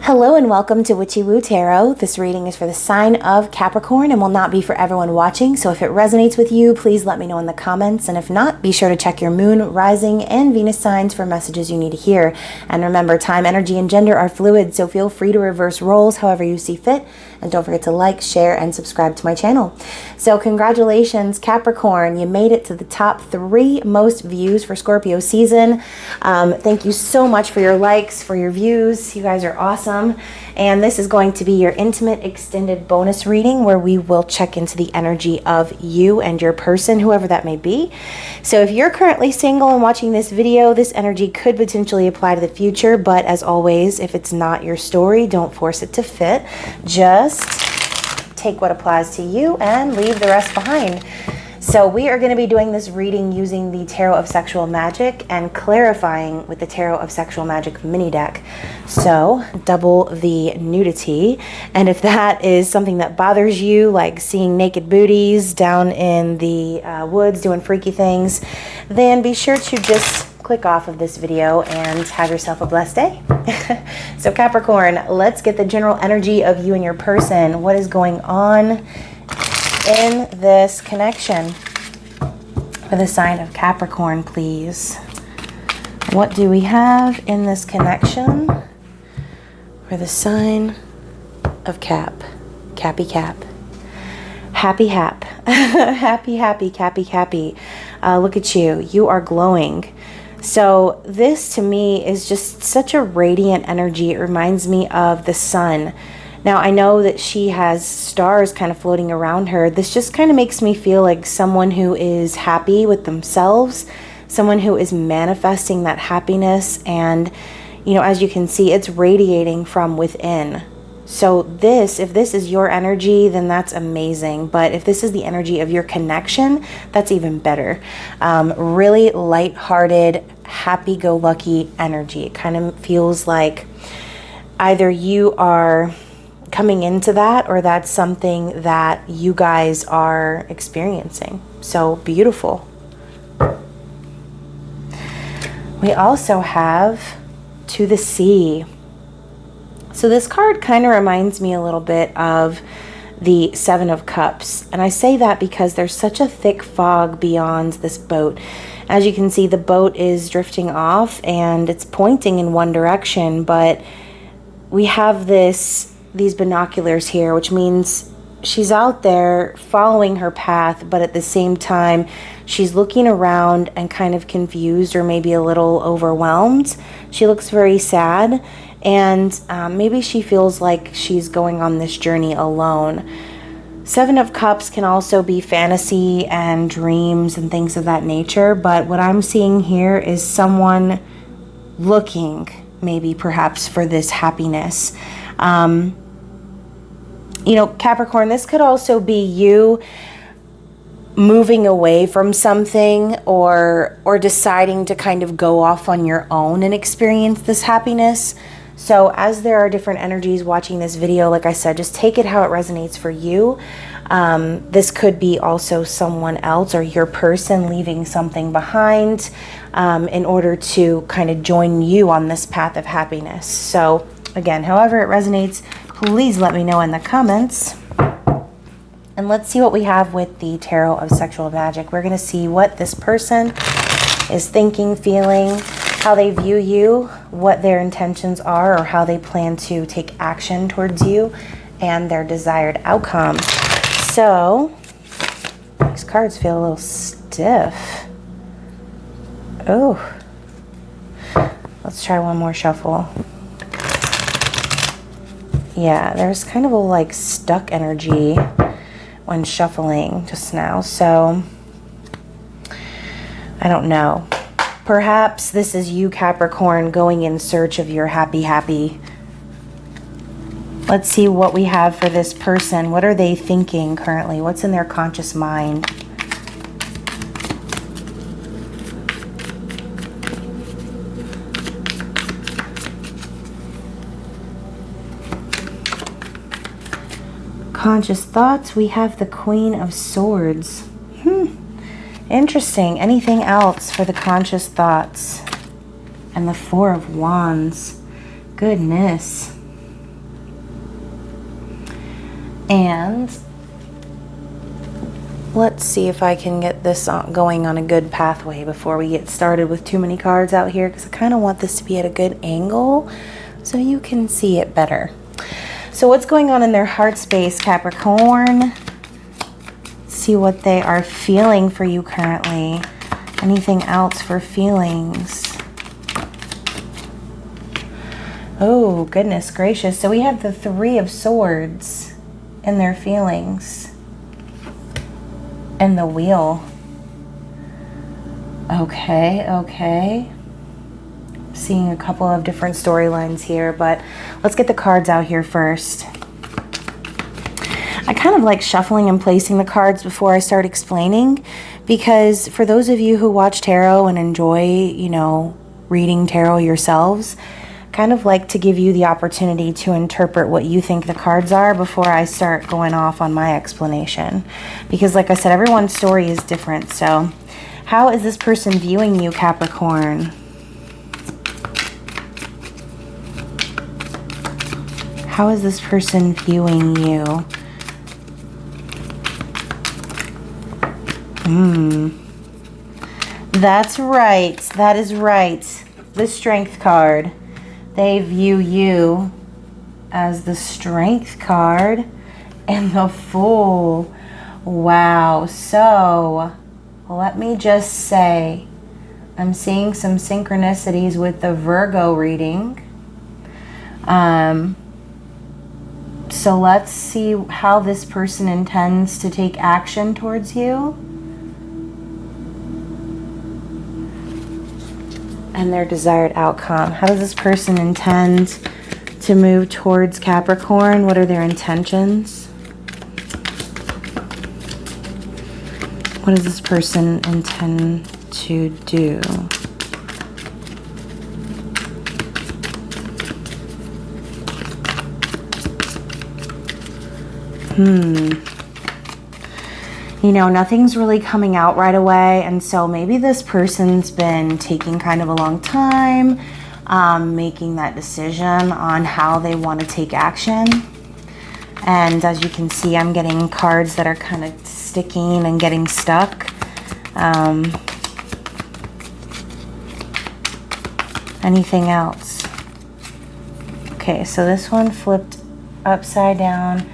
Hello and welcome to Witchy-Woo Tarot. This reading is for the sign of Capricorn and will not be for everyone watching, so if it resonates with you, please let me know in the comments, and if not, be sure to check your moon, rising, and Venus signs for messages you need to hear. And remember, time, energy, and gender are fluid, so feel free to reverse roles however you see fit, and don't forget to like, share, and subscribe to my channel. So congratulations, Capricorn, you made it to the top 3 most views for Scorpio season. Thank you so much for your likes, for your views. You guys are awesome. And this is going to be your intimate extended bonus reading where we will check into the energy of you and your person, whoever that may be. So if you're currently single and watching this video, this energy could potentially apply to the future, but as always, if it's not your story, don't force it to fit. Just take what applies to you and leave the rest behind. So we are going to be doing this reading using the Tarot of Sexual Magic and clarifying with the Tarot of Sexual Magic mini deck. So double the nudity. And if that is something that bothers you, like seeing naked booties down in the woods doing freaky things, then be sure to just click off of this video and have yourself a blessed day. So Capricorn, let's get the general energy of you and your person. What is going on in this connection for the sign of Capricorn, please? What do we have in this connection for the sign of Cappy Cap? Happy Hap. Happy Cappy. Look at you. You are glowing. So this to me is just such a radiant energy. It reminds me of the sun. Now, I know that she has stars kind of floating around her. This just kind of makes me feel like someone who is happy with themselves, someone who is manifesting that happiness. And, you know, as you can see, it's radiating from within. So this, if this is your energy, then that's amazing. But if this is the energy of your connection, that's even better. Really lighthearted, happy-go-lucky energy. It kind of feels like either you are coming into that, or that's something that you guys are experiencing. So beautiful. We also have To the Sea. So this card kind of reminds me a little bit of the 7 of Cups. And I say that because there's such a thick fog beyond this boat. As you can see, the boat is drifting off and it's pointing in one direction, but we have these binoculars here, which means she's out there following her path, but at the same time, she's looking around and kind of confused or maybe a little overwhelmed. She looks very sad, and maybe she feels like she's going on this journey alone. 7 of Cups can also be fantasy and dreams and things of that nature, but what I'm seeing here is someone looking maybe perhaps for this happiness. You know, Capricorn, this could also be you moving away from something or deciding to kind of go off on your own and experience this happiness. So as there are different energies watching this video, like I said, just take it how it resonates for you. This could be also someone else or your person leaving something behind in order to kind of join you on this path of happiness. So again, however it resonates, please let me know in the comments. And let's see what we have with the Tarot of Sexual Magic. We're going to see what this person is thinking, feeling, how they view you, what their intentions are, or how they plan to take action towards you, and their desired outcome. So, these cards feel a little stiff. Oh. Let's try one more shuffle. Yeah, there's kind of a like stuck energy when shuffling just now. So, I don't know. Perhaps this is you, Capricorn, going in search of your happy. Let's see what we have for this person. What are they thinking currently? What's in their conscious mind? Conscious thoughts, we have the Queen of Swords. Interesting. Anything else for the conscious thoughts? And the Four of Wands. Goodness. And let's see if I can get this going on a good pathway before we get started with too many cards out here, because I kind of want this to be at a good angle so you can see it better. So what's going on in their heart space, Capricorn? Let's see what they are feeling for you currently. Anything else for feelings? Oh, goodness gracious. So we have the Three of Swords in their feelings. And the Wheel. Okay. Seeing a couple of different storylines here, but let's get the cards out here first. I kind of like shuffling and placing the cards before I start explaining, because for those of you who watch tarot and enjoy, you know, reading tarot yourselves, kind of like to give you the opportunity to interpret what you think the cards are before I start going off on my explanation. Because like I said, everyone's story is different. So how is this person viewing you, Capricorn? How is this person viewing you? That's right. That is right. The Strength card. They view you as the Strength card and the Fool. Wow. So let me just say, I'm seeing some synchronicities with the Virgo reading. So let's see how this person intends to take action towards you. And their desired outcome. How does this person intend to move towards Capricorn? What are their intentions? What does this person intend to do? You know, nothing's really coming out right away, and so maybe this person's been taking kind of a long time making that decision on how they want to take action. And as you can see, I'm getting cards that are kind of sticking and getting stuck. Anything else? Okay, so this one flipped upside down.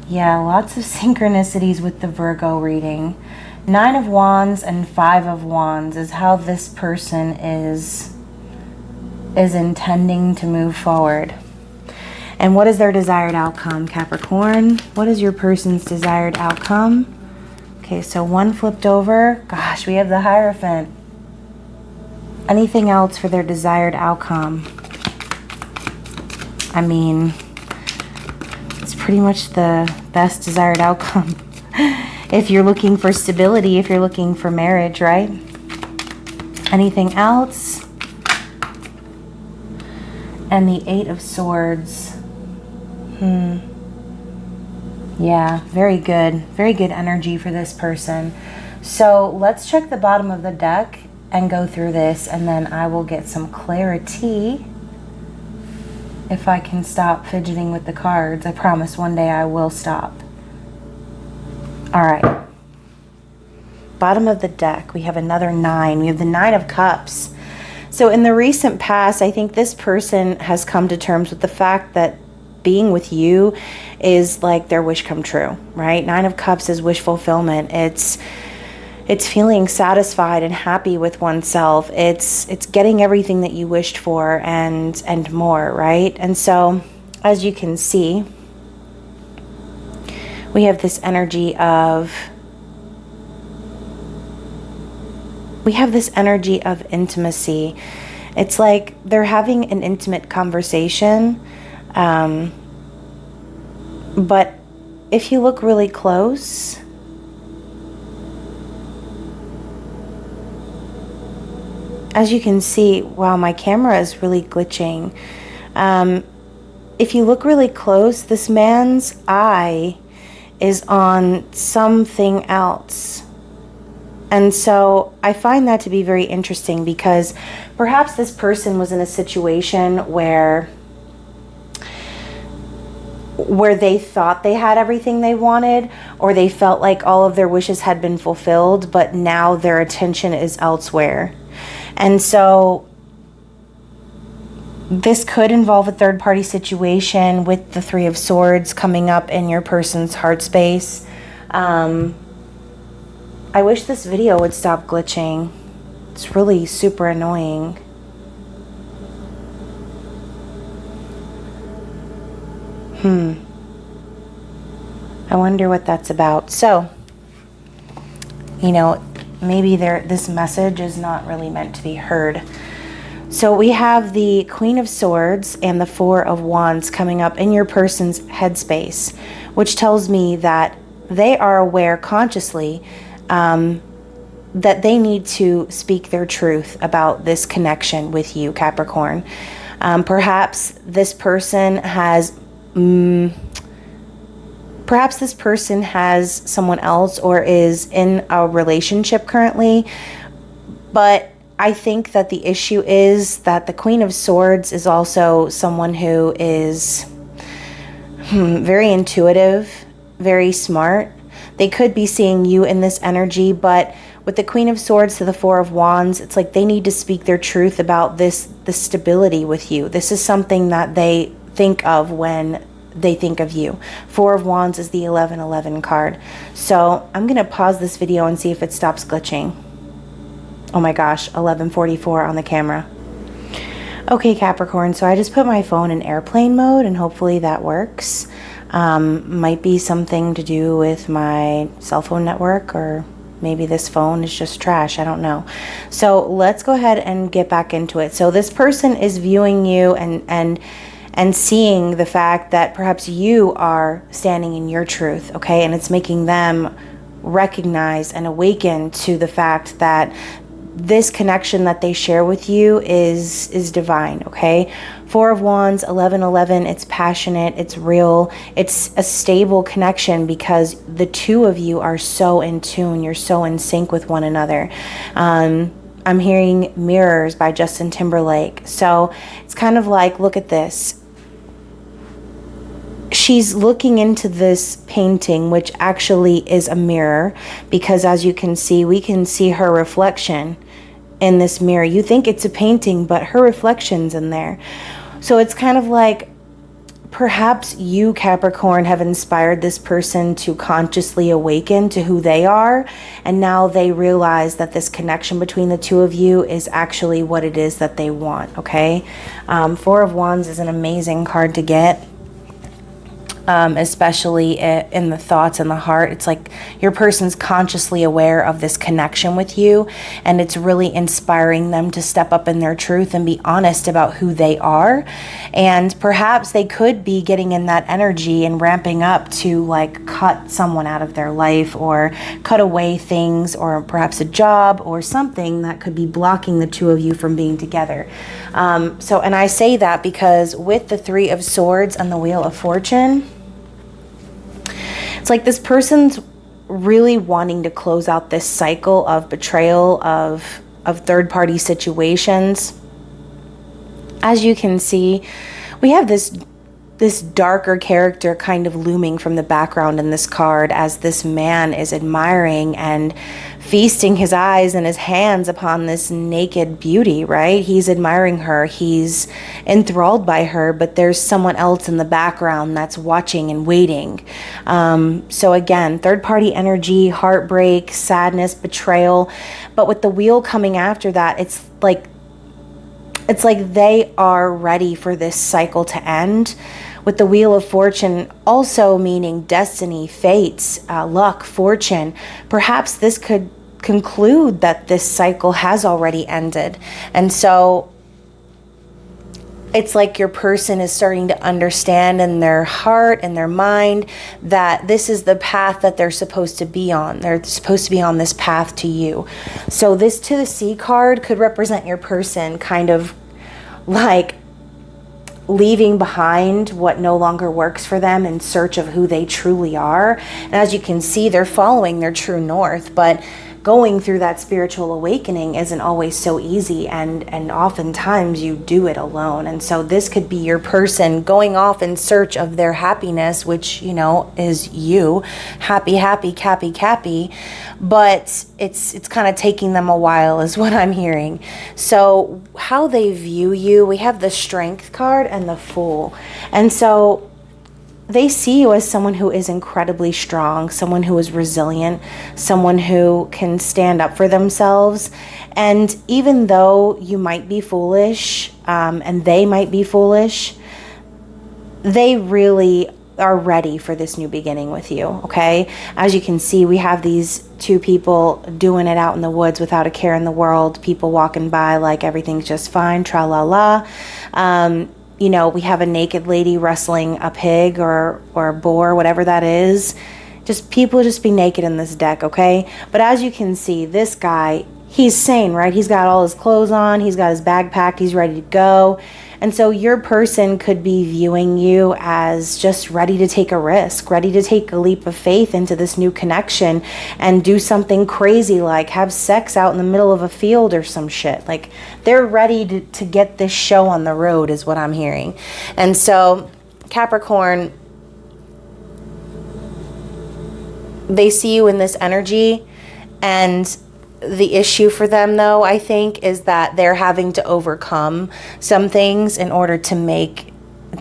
Yeah, lots of synchronicities with the Virgo reading. 9 of Wands and 5 of Wands is how this person is intending to move forward. And what is their desired outcome, Capricorn? What is your person's desired outcome? Okay, so one flipped over. Gosh, we have the Hierophant. Anything else for their desired outcome? I mean, it's pretty much the best desired outcome. If you're looking for stability, if you're looking for marriage, right? Anything else? And the 8 of Swords. Yeah, very good. Very good energy for this person. So let's check the bottom of the deck and go through this, and then I will get some clarity. If I can stop fidgeting with the cards. I promise one day I will stop. All right. Bottom of the deck, we have another 9. We have the 9 of Cups. So in the recent past, I think this person has come to terms with the fact that being with you is like their wish come true, right? 9 of Cups is wish fulfillment. It's feeling satisfied and happy with oneself. It's getting everything that you wished for and more, right? And so, as you can see, we have this energy of intimacy. It's like they're having an intimate conversation, but if you look really close, as you can see, wow, my camera is really glitching. If you look really close, this man's eye is on something else. And so I find that to be very interesting, because perhaps this person was in a situation where where they thought they had everything they wanted, or they felt like all of their wishes had been fulfilled, but now their attention is elsewhere. And so this could involve a third-party situation with the Three of Swords coming up in your person's heart space. I wish this video would stop glitching. It's really super annoying. I wonder what that's about. So, you know, maybe this message is not really meant to be heard. So we have the Queen of Swords and the Four of Wands coming up in your person's headspace, which tells me that they are aware consciously that they need to speak their truth about this connection with you, Capricorn. Perhaps this person has someone else or is in a relationship currently, but I think that the issue is that the Queen of Swords is also someone who is very intuitive, very smart. They could be seeing you in this energy, but with the Queen of Swords to the Four of Wands, it's like they need to speak their truth about the stability with you. This is something that they think of when they think of you. Four of Wands is the 1111 card. So I'm going to pause this video and see if it stops glitching. Oh my gosh, 11:44 on the camera. Okay, Capricorn, so I just put my phone in airplane mode and hopefully that works. Might be something to do with my cell phone network, or maybe this phone is just trash. I don't know. So let's go ahead and get back into it. So this person is viewing you and seeing the fact that perhaps you are standing in your truth, okay? And it's making them recognize and awaken to the fact that this connection that they share with you is divine, okay? Four of Wands, 1111, it's passionate, it's real, it's a stable connection because the two of you are so in tune, you're so in sync with one another. I'm hearing Mirrors by Justin Timberlake. So it's kind of like, look at this. She's looking into this painting, which actually is a mirror, because as you can see, we can see her reflection in this mirror. You think it's a painting, but her reflection's in there. So it's kind of like perhaps you, Capricorn, have inspired this person to consciously awaken to who they are, and now they realize that this connection between the two of you is actually what it is that they want, okay? Four of Wands is an amazing card to get. Especially in the thoughts and the heart. It's like your person's consciously aware of this connection with you, and it's really inspiring them to step up in their truth and be honest about who they are. And perhaps they could be getting in that energy and ramping up to like cut someone out of their life or cut away things, or perhaps a job or something that could be blocking the two of you from being together. And I say that because with the Three of Swords and the Wheel of Fortune, it's like this person's really wanting to close out this cycle of betrayal, of third-party situations. As you can see, we have this darker character kind of looming from the background in this card as this man is admiring and feasting his eyes and his hands upon this naked beauty, right? He's admiring her, he's enthralled by her, but there's someone else in the background that's watching and waiting. So again, third-party energy, heartbreak, sadness, betrayal. But with the wheel coming after that, it's like they are ready for this cycle to end. With the Wheel of Fortune also meaning destiny, fates, luck, fortune. Perhaps this could conclude that this cycle has already ended. And so it's like your person is starting to understand in their heart and their mind that this is the path that they're supposed to be on. They're supposed to be on this path to you. So this To the Sea card could represent your person kind of like leaving behind what no longer works for them in search of who they truly are. And as you can see, they're following their true north, but going through that spiritual awakening isn't always so easy, and oftentimes you do it alone. And so this could be your person going off in search of their happiness, which, you know, is you. Happy, happy, but it's kind of taking them a while is what I'm hearing. So how they view you, we have the Strength card and the Fool. And so they see you as someone who is incredibly strong, someone who is resilient, someone who can stand up for themselves. And even though you might be foolish, and they might be foolish, they really are ready for this new beginning with you, okay? As you can see, we have these two people doing it out in the woods without a care in the world, people walking by like everything's just fine, tra-la-la. You know, we have a naked lady wrestling a pig or a boar, whatever that is. Just people just be naked in this deck, okay? But as you can see, this guy, he's sane, right? He's got all his clothes on, he's got his bag packed, he's ready to go. And so your person could be viewing you as just ready to take a risk, ready to take a leap of faith into this new connection and do something crazy like have sex out in the middle of a field or some shit. Like they're ready to get this show on the road is what I'm hearing. And so Capricorn, they see you in this energy, and the issue for them, though, I think, is that they're having to overcome some things in order to make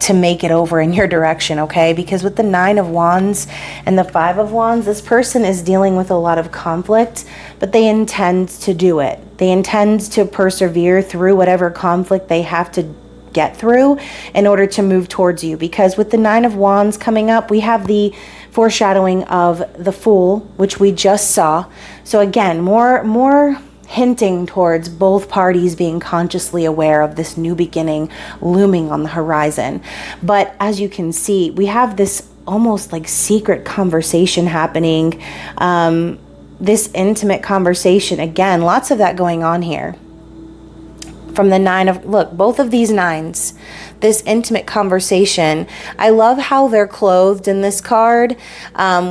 it over in your direction, okay? Because with the 9 of Wands and the 5 of Wands, this person is dealing with a lot of conflict, but they intend to do it. They intend to persevere through whatever conflict they have to get through in order to move towards you. Because with the 9 of Wands coming up, we have the foreshadowing of the Fool, which we just saw. So again, more hinting towards both parties being consciously aware of this new beginning looming on the horizon. But as you can see, we have this almost like secret conversation happening, this intimate conversation. Again, lots of that going on here. From the 9 of, look, both of these 9s, this intimate conversation. I love how they're clothed in this card,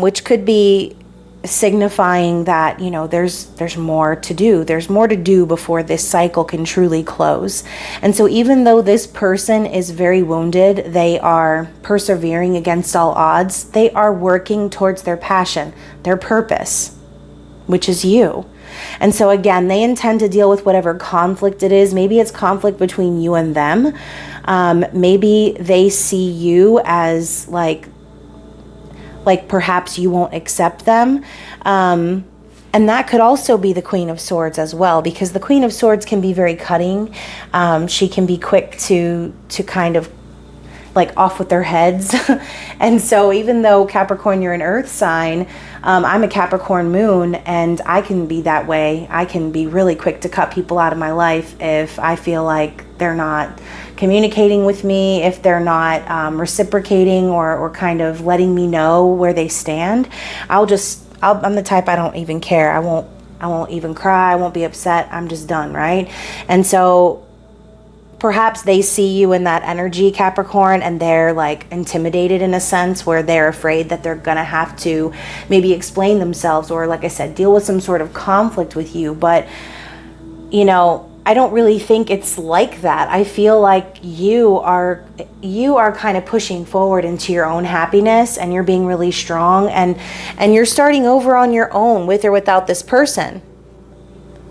which could be signifying that, you know, there's more to do. There's more to do before this cycle can truly close. And so even though this person is very wounded, they are persevering against all odds. They are working towards their passion, their purpose, which is you. And so again, they intend to deal with whatever conflict it is. Maybe it's conflict between you and them. Maybe they see you as like perhaps you won't accept them. And that could also be the Queen of Swords as well, because the Queen of Swords can be very cutting. She can be quick to kind of like off with their heads. And so even though Capricorn, you're an earth sign, I'm a Capricorn moon, and I can be that way. I can be really quick to cut people out of my life if I feel like they're not communicating with me, if they're not reciprocating or kind of letting me know where they stand. I'm the type, I don't even care. I won't even cry. I won't be upset. I'm just done, right? And so perhaps they see you in that energy, Capricorn, and they're like intimidated in a sense where they're afraid that they're gonna have to maybe explain themselves or, like I said, deal with some sort of conflict with you. But, you know, I don't really think it's like that. I feel like you are kind of pushing forward into your own happiness, and you're being really strong, and you're starting over on your own with or without this person.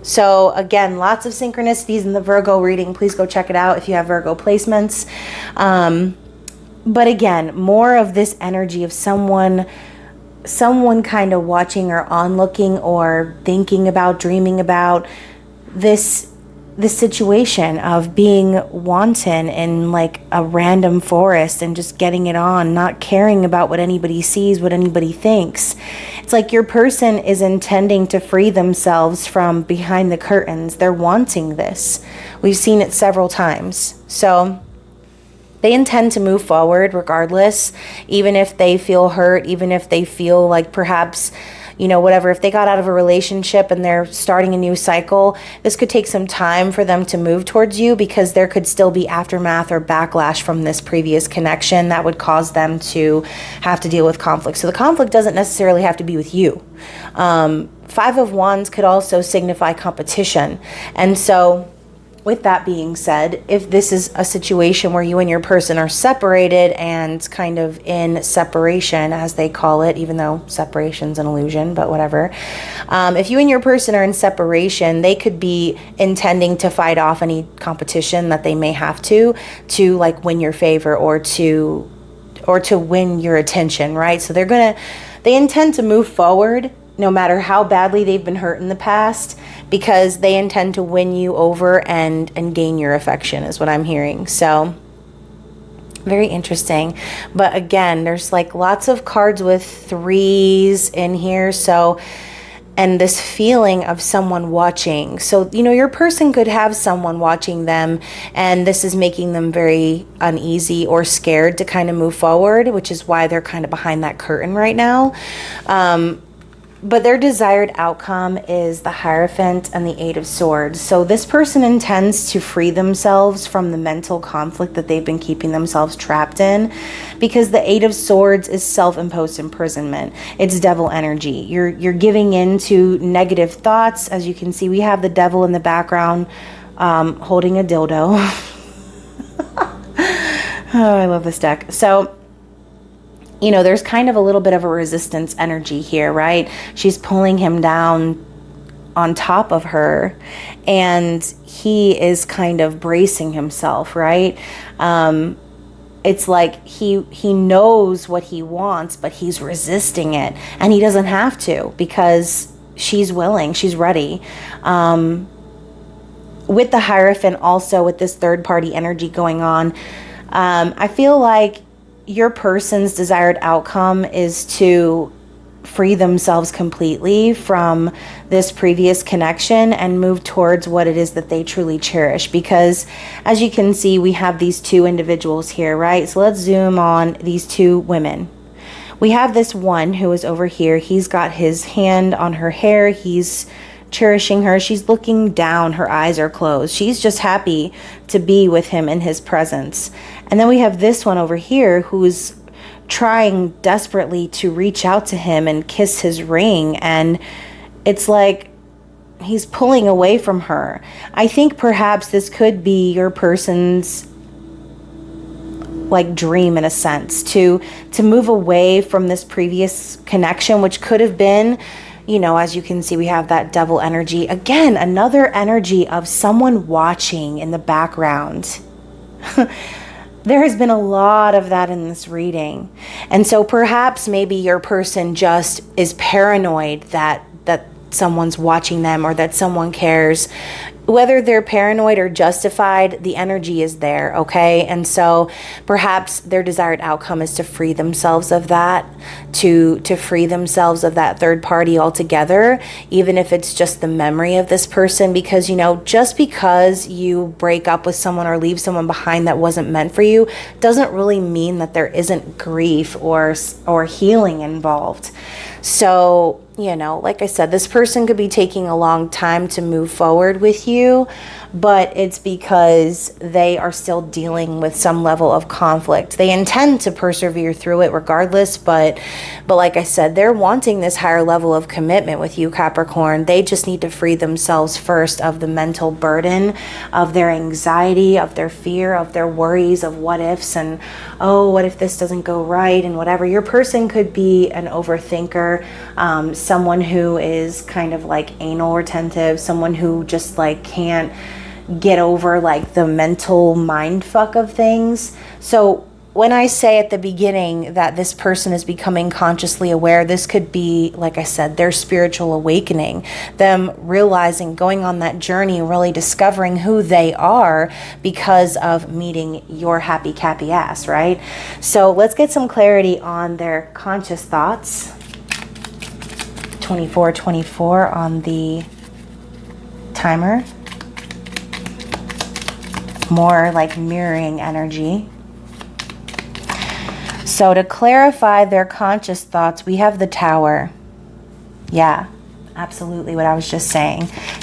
So again, lots of synchronicities in the Virgo reading. Please go check it out if you have Virgo placements. But again, more of this energy of someone kind of watching or onlooking or thinking about, dreaming about this situation of being wanton in like a random forest and just getting it on, not caring about what anybody sees, what anybody thinks. It's like your person is intending to free themselves from behind the curtains. They're wanting this. We've seen it several times. So they intend to move forward regardless, even if they feel hurt, even if they feel like perhaps, you know, whatever, if they got out of a relationship and they're starting a new cycle, this could take some time for them to move towards you, because there could still be aftermath or backlash from this previous connection that would cause them to have to deal with conflict. So the conflict doesn't necessarily have to be with you. Five of Wands could also signify competition. And so with that being said, if this is a situation where you and your person are separated and kind of in separation, as they call it, even though separation's an illusion, but whatever. If you and your person are in separation, they could be intending to fight off any competition that they may have to like win your favor or to win your attention, right? So they intend to move forward no matter how badly they've been hurt in the past, because they intend to win you over and gain your affection, is what I'm hearing. So very interesting. But again, there's like lots of cards with threes in here. So, and this feeling of someone watching. So, you know, your person could have someone watching them, and this is making them very uneasy or scared to kind of move forward, which is why they're kind of behind that curtain right now. But their desired outcome is the Hierophant and the Eight of Swords. So this person intends to free themselves from the mental conflict that they've been keeping themselves trapped in, because the Eight of Swords is self-imposed imprisonment. It's devil energy. You're giving in to negative thoughts. As you can see, we have the devil in the background holding a dildo. Oh, I love this deck. So, you know, there's kind of a little bit of a resistance energy here, right? She's pulling him down on top of her, and he is kind of bracing himself, right? It's like he knows what he wants, but he's resisting it, and he doesn't have to, because she's willing, she's ready. With the Hierophant also, with this third party energy going on, I feel like your person's desired outcome is to free themselves completely from this previous connection and move towards what it is that they truly cherish. Because as you can see, we have these two individuals here, right? So let's zoom on these two women. We have this one who is over here. He's got his hand on her hair. He's cherishing her. She's looking down. Her eyes are closed. She's just happy to be with him in his presence. And then we have this one over here who's trying desperately to reach out to him and kiss his ring. And it's like he's pulling away from her. I think perhaps this could be your person's like dream, in a sense, to move away from this previous connection, which could have been, you know, as you can see, we have that devil energy. Again, another energy of someone watching in the background. There has been a lot of that in this reading. And so perhaps maybe your person just is paranoid that someone's watching them or that someone cares. Whether they're paranoid or justified, the energy is there, okay? And so perhaps their desired outcome is to free themselves of that, to free themselves of that third party altogether, even if it's just the memory of this person. Because, you know, just because you break up with someone or leave someone behind that wasn't meant for you doesn't really mean that there isn't grief or healing involved. So, you know, like I said, this person could be taking a long time to move forward with you, but it's because they are still dealing with some level of conflict. They intend to persevere through it regardless, but like I said, they're wanting this higher level of commitment with you, Capricorn. They just need to free themselves first of the mental burden, of their anxiety, of their fear, of their worries, of what ifs, and oh, what if this doesn't go right, and whatever. Your person could be an overthinker, someone who is kind of like anal retentive, someone who just like can't get over like the mental mind fuck of things. So when I say at the beginning that this person is becoming consciously aware, this could be, like I said, their spiritual awakening, them realizing, going on that journey, really discovering who they are because of meeting your happy Cappy ass, right? So let's get some clarity on their conscious thoughts. 2424 on the timer. More like mirroring energy. So to clarify their conscious thoughts, we have the Tower. Yeah, absolutely what I was just saying.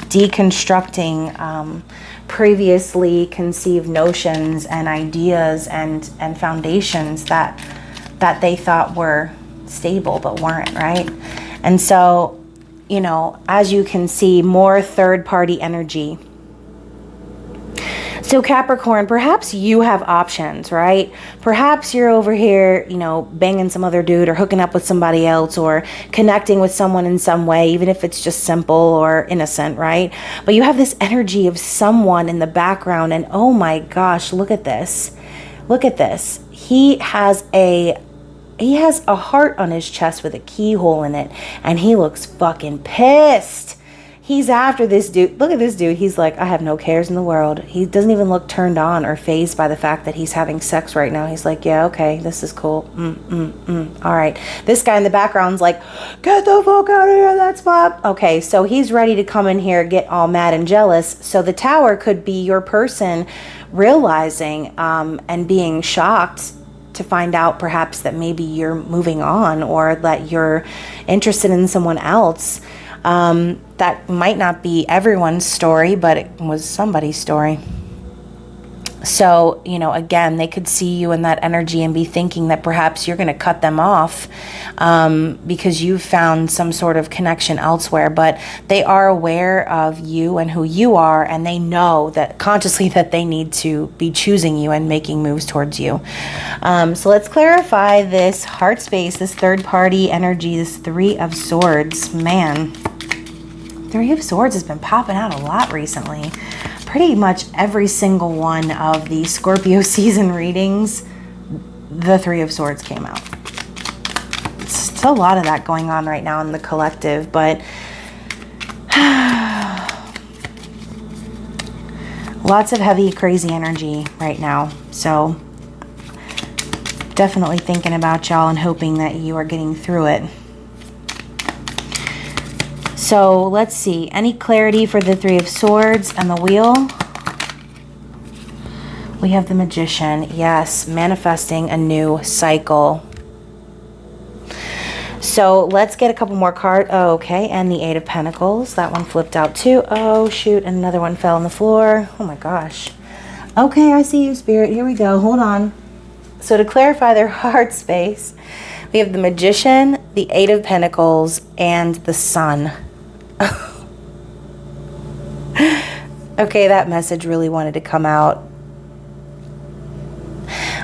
Deconstructing previously conceived notions and ideas and foundations that they thought were stable but weren't, right? And so you know, as you can see, more third-party energy. So Capricorn, perhaps you have options, right? Perhaps you're over here, you know, banging some other dude or hooking up with somebody else or connecting with someone in some way, even if it's just simple or innocent, right? But you have this energy of someone in the background, and oh my gosh, look at this. Look at this. He has a heart on his chest with a keyhole in it, and he looks fucking pissed. He's after this dude. Look at this dude. He's like, I have no cares in the world. He doesn't even look turned on or fazed by the fact that he's having sex right now. He's like, yeah, okay, this is cool. All right. This guy in the background's like, get the fuck out of here. That's Bob. Okay, so he's ready to come in here, get all mad and jealous. So the Tower could be your person realizing and being shocked to find out perhaps that maybe you're moving on or that you're interested in someone else. That might not be everyone's story, but it was somebody's story. So, you know, again, they could see you in that energy and be thinking that perhaps you're going to cut them off because you've found some sort of connection elsewhere. But they are aware of you and who you are, and they know that consciously that they need to be choosing you and making moves towards you. So let's clarify this heart space, this third party energy, this Three of Swords. Man, Three of Swords has been popping out a lot recently. Pretty much every single one of the Scorpio season readings, the Three of Swords came out. It's a lot of that going on right now in the collective, but lots of heavy, crazy energy right now. So definitely thinking about y'all and hoping that you are getting through it. So let's see, any clarity for the Three of Swords and the Wheel? We have the Magician. Yes, manifesting a new cycle. So let's get a couple more cards. Oh, okay, and the Eight of Pentacles. That one flipped out too. Oh, shoot, and another one fell on the floor. Oh my gosh. Okay, I see you, Spirit. Here we go. Hold on. So to clarify their heart space, we have the Magician, the Eight of Pentacles, and the Sun. Okay, that message really wanted to come out.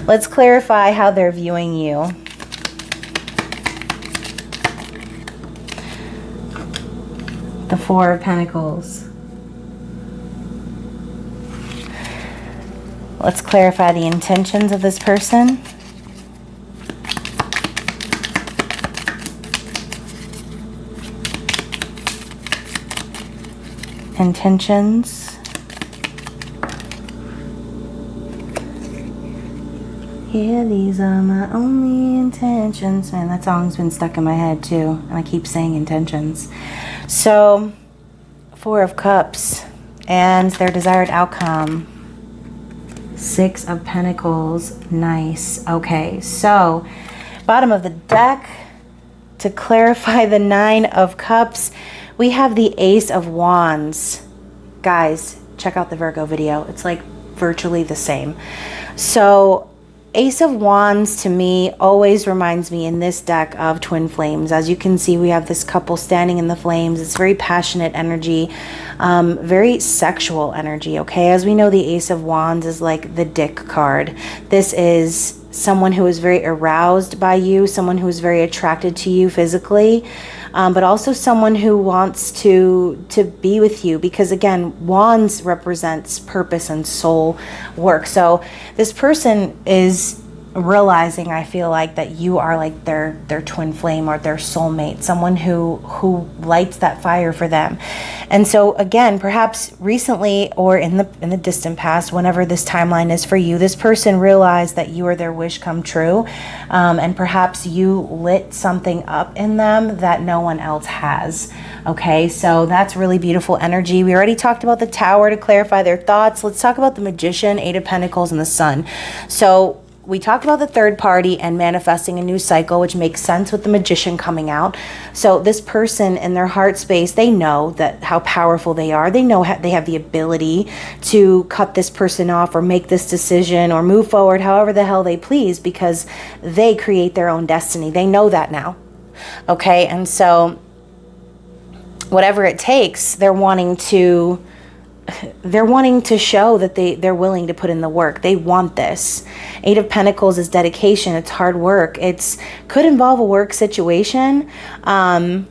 Let's clarify how they're viewing you. The Four of Pentacles. Let's clarify the intentions of this person. Intentions. Yeah, these are my only intentions. Man, that song's been stuck in my head too, and I keep saying intentions. So, Four of Cups and their desired outcome. Six of Pentacles. Nice. Okay, so bottom of the deck, to clarify the Nine of Cups, we have the Ace of Wands. Guys, check out the Virgo video. It's like virtually the same. So Ace of Wands to me always reminds me in this deck of twin flames. As you can see, we have this couple standing in the flames. It's very passionate energy, very sexual energy, okay? As we know, the Ace of Wands is like the dick card. This is someone who is very aroused by you, someone who is very attracted to you physically, but also someone who wants to be with you, because again, wands represents purpose and soul work. So this person is realizing, I feel like, that you are like their twin flame or their soulmate, someone who lights that fire for them. And so again, perhaps recently or in the distant past, whenever this timeline is for you, this person realized that you are their wish come true, and perhaps you lit something up in them that no one else has. Okay, so that's really beautiful energy. We already talked about the Tower to clarify their thoughts. Let's talk about the Magician, Eight of Pentacles, and the Sun. So we talked about the third party and manifesting a new cycle, which makes sense with the Magician coming out. So this person in their heart space, they know that how powerful they are. They know they have the ability to cut this person off or make this decision or move forward however the hell they please, because they create their own destiny. They know that now. Okay, and so whatever it takes, they're wanting to show that they're willing to put in the work. They want this. 8 of Pentacles is dedication. It's hard work. Could involve a work situation. And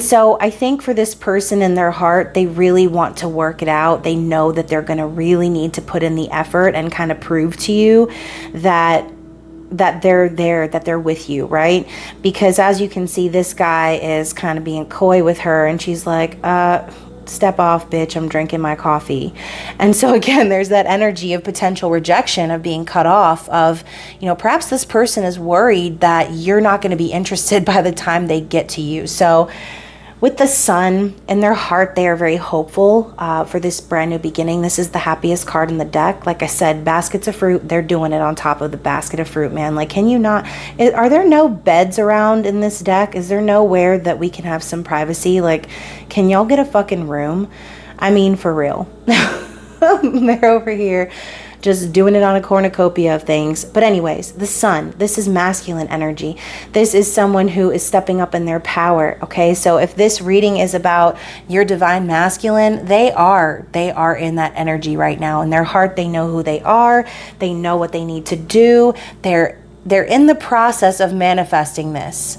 so I think for this person in their heart, they really want to work it out. They know that they're going to really need to put in the effort and kind of prove to you that they're there, that they're with you, right? Because as you can see, this guy is kind of being coy with her, and she's like, step off, bitch, I'm drinking my coffee. And so again, there's that energy of potential rejection, of being cut off, of, perhaps this person is worried that you're not going to be interested by the time they get to you. So with the Sun in their heart, they are very hopeful for this brand new beginning. This is the happiest card in the deck. Like I said, baskets of fruit, they're doing it on top of the basket of fruit, man. Like, can you not, are there no beds around in this deck? Is there nowhere that we can have some privacy? Like, can y'all get a fucking room? I mean, for real. They're over here just doing it on a cornucopia of things. But anyways, the Sun, this is masculine energy. This is someone who is stepping up in their power, okay? So if this reading is about your divine masculine, they are in that energy right now. In their heart, they know who they are. They know what they need to do. They're in the process of manifesting this.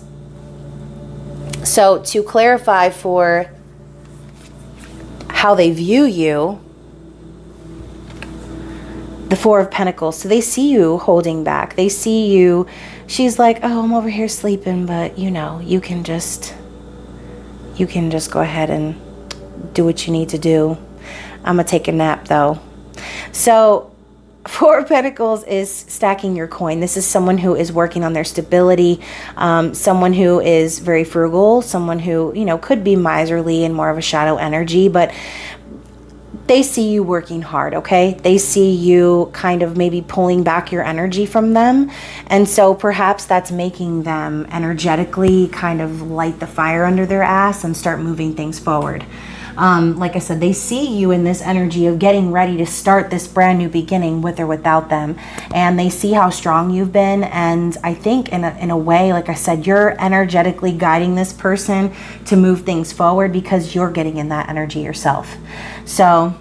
So to clarify for how they view you, the 4 of Pentacles. So they see you holding back. They see you. She's like, oh, I'm over here sleeping, but you can just go ahead and do what you need to do. I'm gonna take a nap though. So 4 of Pentacles is stacking your coin. This is someone who is working on their stability, someone who is very frugal, someone who, could be miserly and more of a shadow energy, but they see you working hard, okay? They see you kind of maybe pulling back your energy from them. And so perhaps that's making them energetically kind of light the fire under their ass and start moving things forward. Like I said, they see you in this energy of getting ready to start this brand new beginning with or without them. And they see how strong you've been. And I think in a way, like I said, you're energetically guiding this person to move things forward because you're getting in that energy yourself. So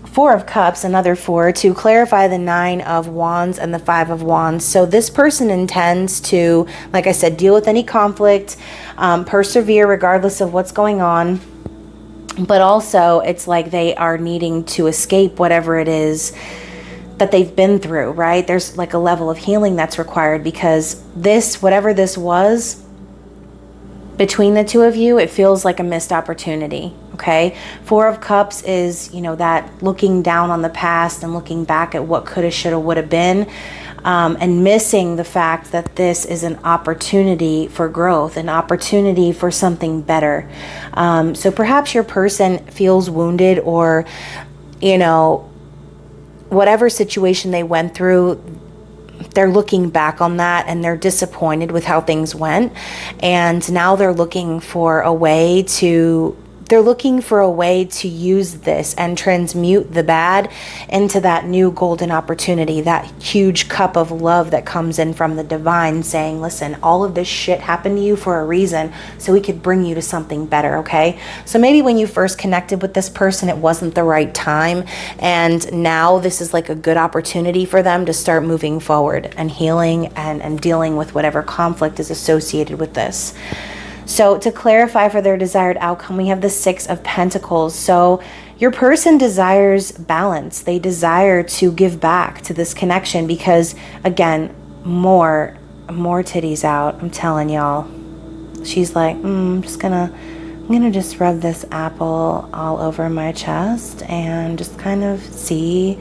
4 of Cups, another 4, to clarify the 9 of Wands and the 5 of Wands. So this person intends to, like I said, deal with any conflict, persevere regardless of what's going on. But also it's like they are needing to escape whatever it is that they've been through, right? There's like a level of healing that's required because this, whatever this was, between the two of you, it feels like a missed opportunity, okay? 4 of Cups is, that looking down on the past and looking back at what coulda, shoulda, woulda been, and missing the fact that this is an opportunity for growth, an opportunity for something better. So perhaps your person feels wounded or, whatever situation they went through, they're looking back on that and they're disappointed with how things went. And now they're looking for a way to use this and transmute the bad into that new golden opportunity, that huge cup of love that comes in from the divine saying, listen, all of this shit happened to you for a reason, so we could bring you to something better, okay? So maybe when you first connected with this person, it wasn't the right time, and now this is like a good opportunity for them to start moving forward and healing and dealing with whatever conflict is associated with this. So to clarify for their desired outcome, we have the 6 of Pentacles. So your person desires balance. They desire to give back to this connection because, again, more titties out. I'm telling y'all. She's like, I'm gonna just rub this apple all over my chest and just kind of see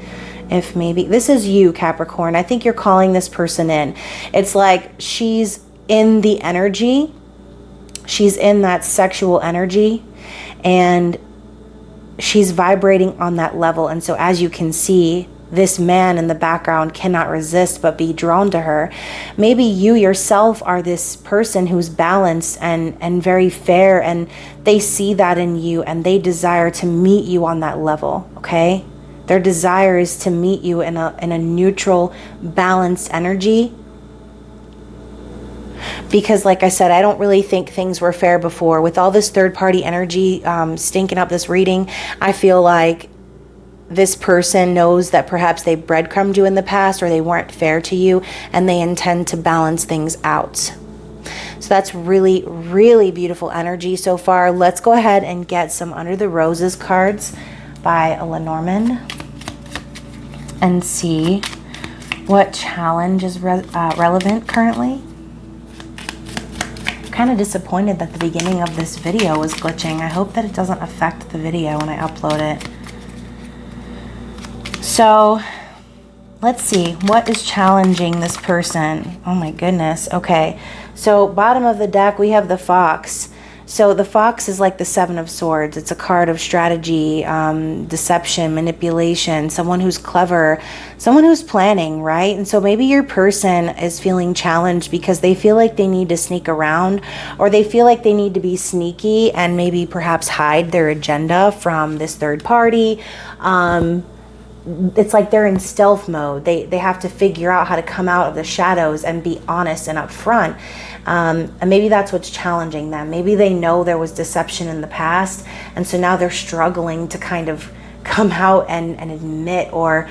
if maybe this is you, Capricorn. I think you're calling this person in. It's like she's in the energy. She's in that sexual energy and she's vibrating on that level. And so as you can see, this man in the background cannot resist but be drawn to her. Maybe you yourself are this person who's balanced and very fair, and they see that in you and they desire to meet you on that level, okay? Their desire is to meet you in a neutral, balanced energy. Because like I said, I don't really think things were fair before. With all this third-party energy stinking up this reading, I feel like this person knows that perhaps they breadcrumbed you in the past or they weren't fair to you, and they intend to balance things out. So that's really, really beautiful energy so far. Let's go ahead and get some Under the Roses cards by Lenormand and see what challenge is relevant currently. I'm kind of disappointed that the beginning of this video was glitching. I hope that it doesn't affect the video when I upload it. So let's see, what is challenging this person? Oh my goodness. Okay, so bottom of the deck we have the Fox. So the Fox is like the Seven of Swords. It's a card of strategy, deception, manipulation, someone who's clever, someone who's planning, right? And so maybe your person is feeling challenged because they feel like they need to sneak around, or they feel like they need to be sneaky and maybe perhaps hide their agenda from this third party. It's like they're in stealth mode. They have to figure out how to come out of the shadows and be honest and upfront. And maybe that's what's challenging them. Maybe they know there was deception in the past, and so now they're struggling to kind of come out and admit or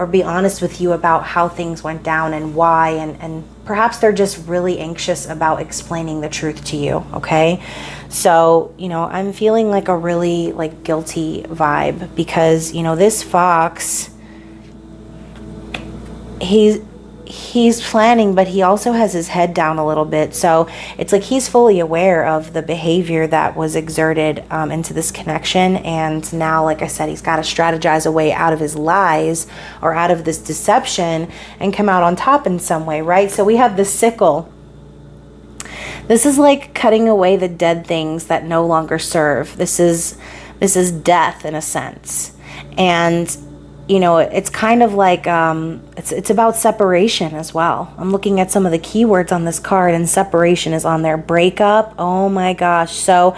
be honest with you about how things went down and why, and perhaps they're just really anxious about explaining the truth to you, okay? So, you know, I'm feeling like a really like guilty vibe because, you know, this Fox, he's planning, but he also has his head down a little bit. So it's like he's fully aware of the behavior that was exerted into this connection. And now, like I said, he's got to strategize a way out of his lies or out of this deception and come out on top in some way, right? So we have the sickle. This is like cutting away the dead things that no longer serve. This is death in a sense. And you know, it's kind of like, it's about separation as well. I'm looking at some of the keywords on this card, and separation is on there. Breakup. Oh my gosh. So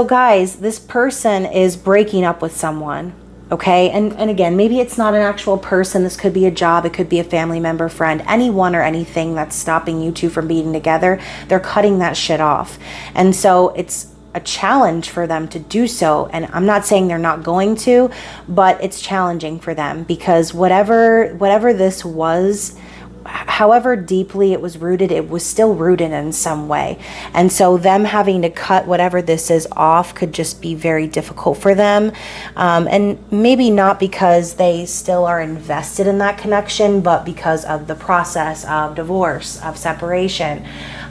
guys, this person is breaking up with someone. Okay. And again, maybe it's not an actual person. This could be a job. It could be a family member, friend, anyone or anything that's stopping you two from being together. They're cutting that shit off. And so it's a challenge for them to do so. And I'm not saying they're not going to, but it's challenging for them because whatever this was, however deeply it was rooted, it was still rooted in some way. And so them having to cut whatever this is off could just be very difficult for them. And maybe not because they still are invested in that connection, but because of the process of divorce, of separation,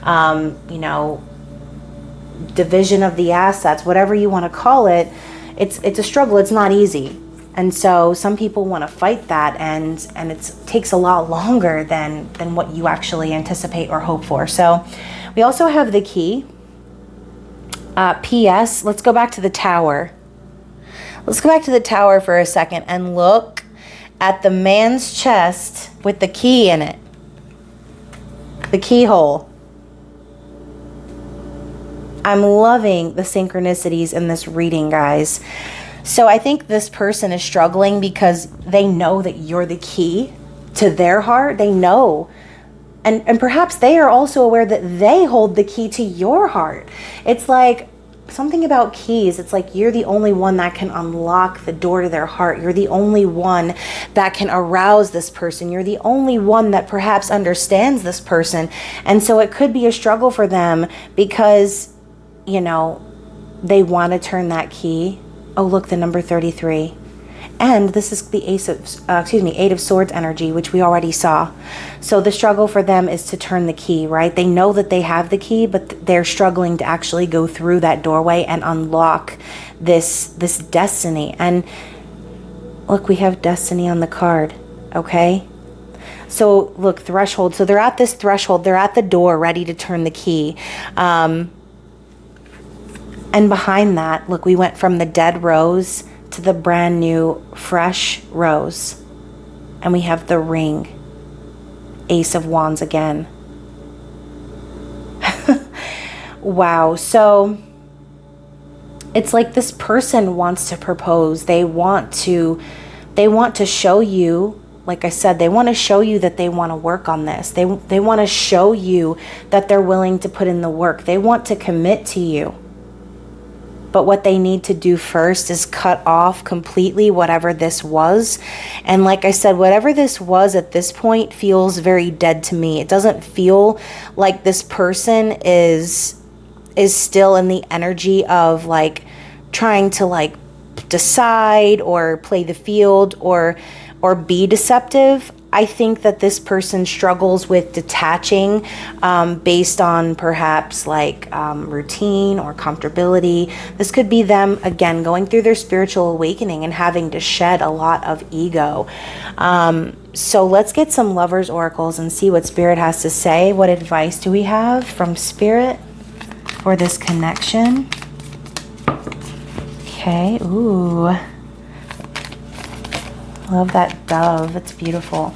you know, division of the assets, whatever you want to call it. It's a struggle. It's not easy. And so some people want to fight that, and it takes a lot longer than what you actually anticipate or hope for. So we also have the key. P.S. Let's go back to the Tower. Let's go back to the Tower for a second and look at the man's chest with the key in it. The keyhole. I'm loving the synchronicities in this reading, guys. So I think this person is struggling because they know that you're the key to their heart. They know. And perhaps they are also aware that they hold the key to your heart. It's like something about keys. It's like you're the only one that can unlock the door to their heart. You're the only one that can arouse this person. You're the only one that perhaps understands this person. And so it could be a struggle for them because, you know, they want to turn that key. Oh, look, the number 33. And this is the Eight of Swords energy, which we already saw. So the struggle for them is to turn the key, right? They know that they have the key, but they're struggling to actually go through that doorway and unlock this destiny. And look, we have destiny on the card, okay? So look, threshold. So they're at this threshold. They're at the door ready to turn the key. And behind that, look, we went from the dead rose to the brand new fresh rose. And we have the ring. Ace of Wands again. Wow. So it's like this person wants to propose. They want to show you like I said, they want to show you that they want to work on this. They want to show you that they're willing to put in the work. They want to commit to you. But what they need to do first is cut off completely whatever this was. And like I said, whatever this was at this point feels very dead to me. It doesn't feel like this person is still in the energy of like trying to like decide or play the field or be deceptive. I think that this person struggles with detaching based on perhaps like routine or comfortability. This could be them, again, going through their spiritual awakening and having to shed a lot of ego. So let's get some lovers oracles and see what Spirit has to say. What advice do we have from Spirit for this connection? Okay, ooh. Love that dove, it's beautiful.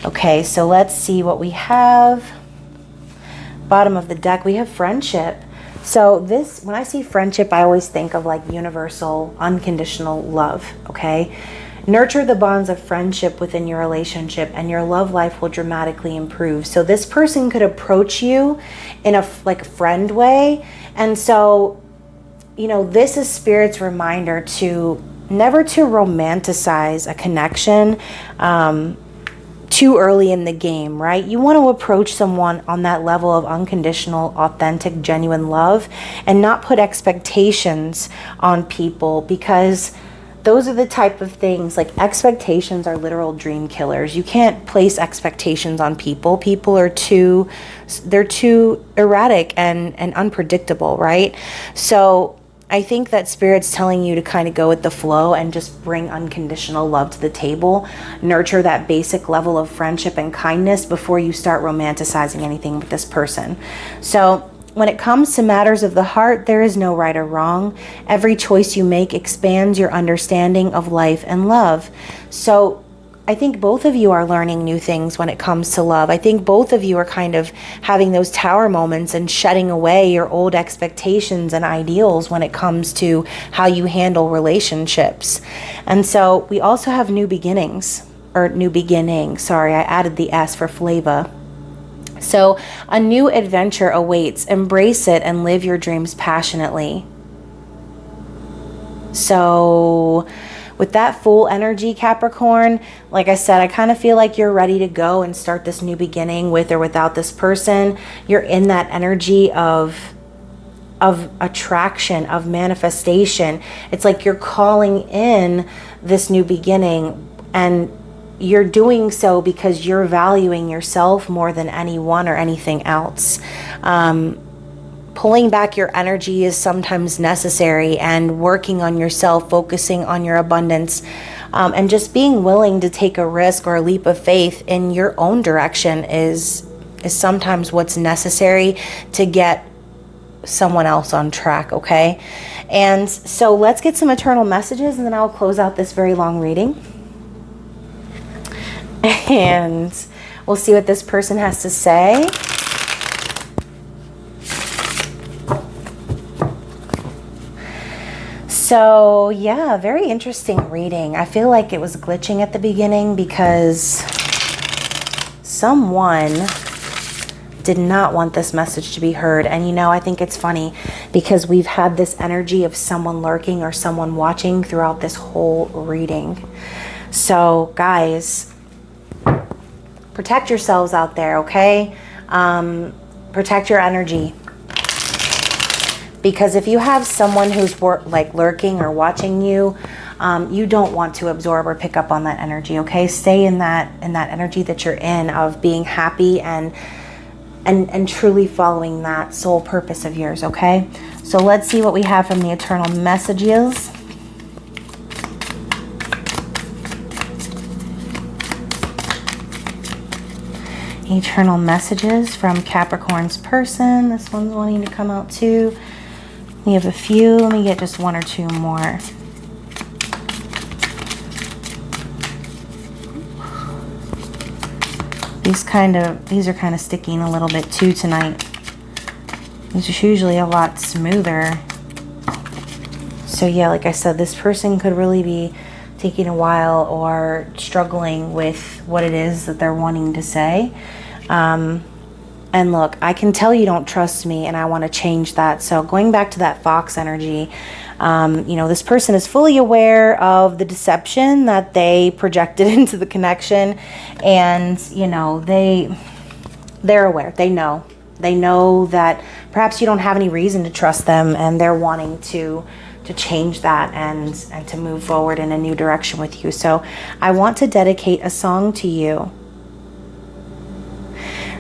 Okay, so let's see what we have. Bottom of the deck, we have friendship. So this, when I see friendship, I always think of like universal, unconditional love, okay? Nurture the bonds of friendship within your relationship and your love life will dramatically improve. So this person could approach you in a like friend way. And so, you know, this is Spirit's reminder to never to romanticize a connection too early in the game, right? You want to approach someone on that level of unconditional, authentic, genuine love and not put expectations on people, because those are the type of things, like expectations are literal dream killers. You can't place expectations on people. People are they're too erratic and unpredictable, right? So I think that Spirit's telling you to kind of go with the flow and just bring unconditional love to the table. Nurture that basic level of friendship and kindness before you start romanticizing anything with this person. So when it comes to matters of the heart, there is no right or wrong. Every choice you make expands your understanding of life and love. So I think both of you are learning new things when it comes to love. I think both of you are kind of having those tower moments and shedding away your old expectations and ideals when it comes to how you handle relationships. And so we also have new beginnings, or new beginning. Sorry, I added the S for flavor. So a new adventure awaits. Embrace it and live your dreams passionately. So with that full energy, Capricorn, like I said, I kind of feel like you're ready to go and start this new beginning with or without this person. You're in that energy of attraction, of manifestation. It's like you're calling in this new beginning, and you're doing so because you're valuing yourself more than anyone or anything else. Pulling back your energy is sometimes necessary, and working on yourself, focusing on your abundance, and just being willing to take a risk or a leap of faith in your own direction is sometimes what's necessary to get someone else on track, okay? And so let's get some eternal messages, and then I'll close out this very long reading. And we'll see what this person has to say. So yeah, very interesting reading. I feel like it was glitching at the beginning because someone did not want this message to be heard. And you know, I think it's funny because we've had this energy of someone lurking or someone watching throughout this whole reading. So guys, protect yourselves out there, okay? Protect your energy. Because if you have someone who's like lurking or watching you, you don't want to absorb or pick up on that energy, okay? Stay in that energy that you're in of being happy and truly following that soul purpose of yours, okay? So let's see what we have from the eternal messages. Eternal messages from Capricorn's person. This one's wanting to come out too. We have a few. Let me get just one or two more. These are kind of sticking a little bit too tonight. These are usually a lot smoother. So yeah, like I said, this person could really be taking a while or struggling with what it is that they're wanting to say. And look, I can tell you don't trust me, and I want to change that. So going back to that fox energy, you know, this person is fully aware of the deception that they projected into the connection. And, you know, they're aware. They know that perhaps you don't have any reason to trust them, and they're wanting to change that and to move forward in a new direction with you. So I want to dedicate a song to you.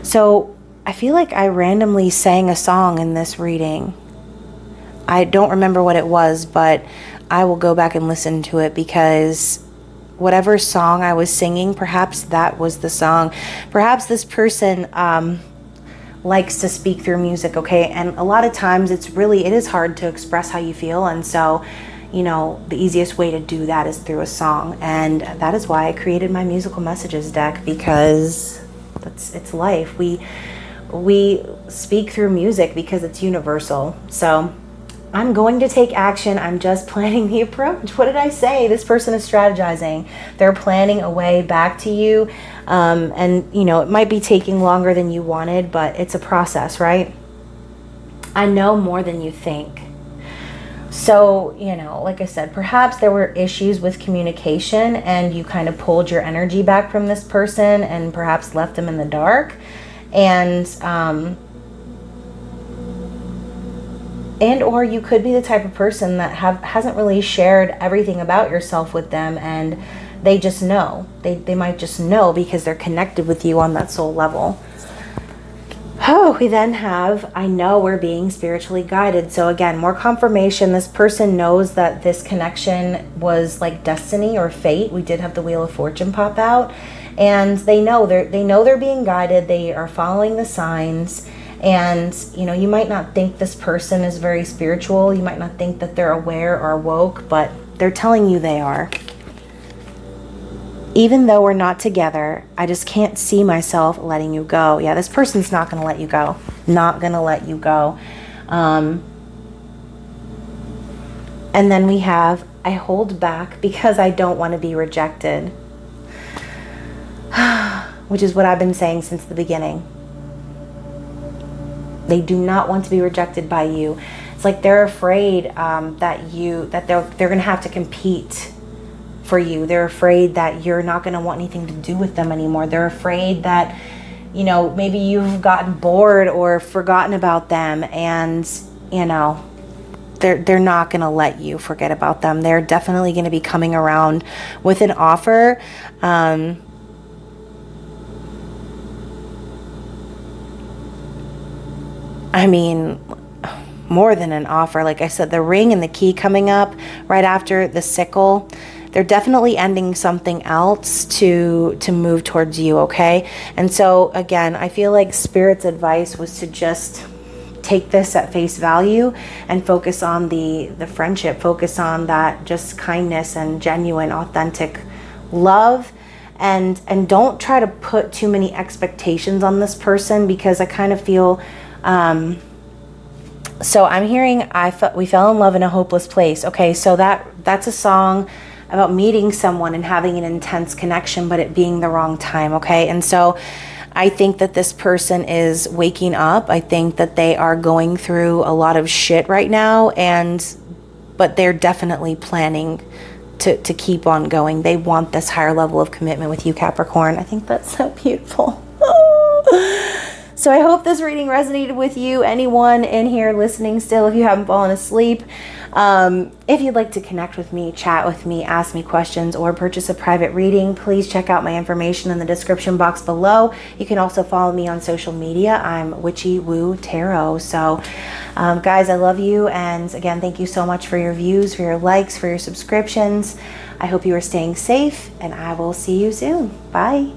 So I feel like I randomly sang a song in this reading. I don't remember what it was, but I will go back and listen to it, because whatever song I was singing, perhaps that was the song. Perhaps this person likes to speak through music, okay? And a lot of times it is hard to express how you feel. And so, you know, the easiest way to do that is through a song. And that is why I created my musical messages deck, because it's life. We speak through music because it's universal. So I'm going to take action. I'm just planning the approach. What did I say? This person is strategizing. They're planning a way back to you. And, you know, it might be taking longer than you wanted, but it's a process, right? I know more than you think. So, you know, like I said, perhaps there were issues with communication and you kind of pulled your energy back from this person and perhaps left them in the dark. And or you could be the type of person that hasn't really shared everything about yourself with them, and they just know. They might just know because they're connected with you on that soul level. Oh, we then have, I know we're being spiritually guided. So again, more confirmation. This person knows that this connection was like destiny or fate. We did have the Wheel of Fortune pop out. And they know they're being guided. They are following the signs. And, you know, you might not think this person is very spiritual. You might not think that they're aware or woke, but they're telling you they are. Even though we're not together, I just can't see myself letting you go. Yeah, this person's not going to let you go. Not going to let you go. And then we have, I hold back because I don't want to be rejected. Which is what I've been saying since the beginning. They do not want to be rejected by you. It's like they're afraid that they're going to have to compete for you. They're afraid that you're not going to want anything to do with them anymore. They're afraid that, you know, maybe you've gotten bored or forgotten about them, and, you know, they're not going to let you forget about them. They're definitely going to be coming around with an offer. I mean, more than an offer. Like I said, the ring and the key coming up right after the sickle. They're definitely ending something else to move towards you, okay? And so, again, I feel like Spirit's advice was to just take this at face value and focus on the friendship, focus on that just kindness and genuine, authentic love. And don't try to put too many expectations on this person, because I kind of feel... so I'm hearing we fell in love in a hopeless place. Okay, so that's a song about meeting someone and having an intense connection, but it being the wrong time, okay? And so I think that this person is waking up. I think that they are going through a lot of shit right now, but they're definitely planning to keep on going. They want this higher level of commitment with you, Capricorn. I think that's so beautiful. So I hope this reading resonated with you. Anyone in here listening still, if you haven't fallen asleep, if you'd like to connect with me, chat with me, ask me questions, or purchase a private reading, please check out my information in the description box below. You can also follow me on social media. I'm Witchy-Woo Tarot. So guys, I love you. And again, thank you so much for your views, for your likes, for your subscriptions. I hope you are staying safe, and I will see you soon. Bye.